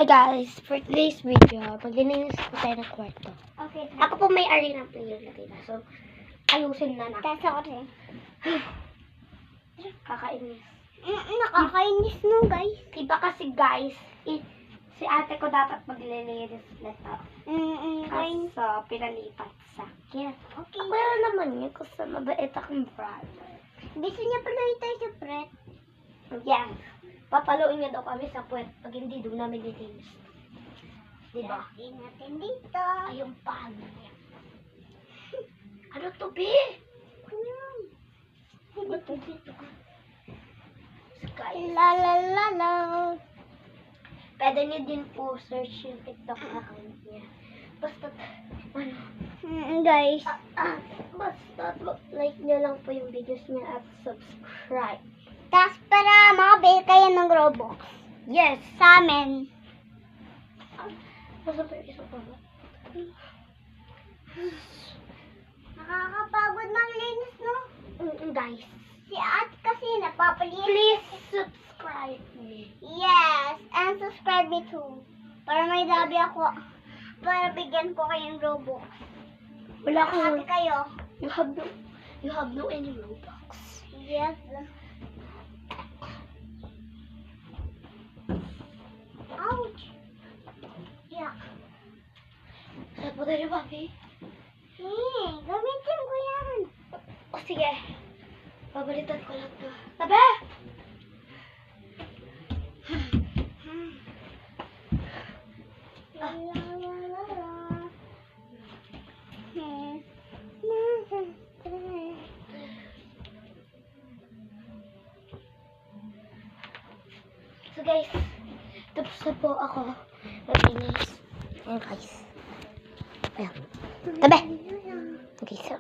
Hi guys, for today's video, maglilinis po tayo ng kwarto. Okay. Ako po may-ari ng player natin. So, ayusin na natin. Tapos ako rin. Kakainis. Nakakainis no, guys. Iba kasi guys, si ate ko dapat maglilinis nito. Guys. Kaso, pinalipat sa akin. Okay. Ako naman yun kasi mabait akong brother. Gusto niya pala tayo sa pret. Yes. Papaluin niya daw kami sa puwet pag hindi doon namin nilinis. Diba? Lagyan natin dito. Ayun pa. Ano to, B? Ano to, dito? Guys. La la la la. Pwede niyo din po search yung TikTok account niya. Basta, ano, Guys. basta like niyo lang po yung videos niya at subscribe. Tapos para makabili kayo ng Robux. Yes! Sa amin. Basta pa yung isa pa ba? Nakakapagod maglinis, no? Guys, Si Ate kasi napapalinis. please subscribe me. Yes. And subscribe me too. Para may dabi ako. Para bigyan ko kayong Robux. Wala Ate akong, kayo. you have no any Robux. Yes. Ouch. Yeah. Saan po tayo, Papi? Gamitin ko yan. O sige, babalitan ko lang to. Tabi! So guys, tapos na po ako maglinis. Ayan guys. Ayan. Tabi! Okay, so.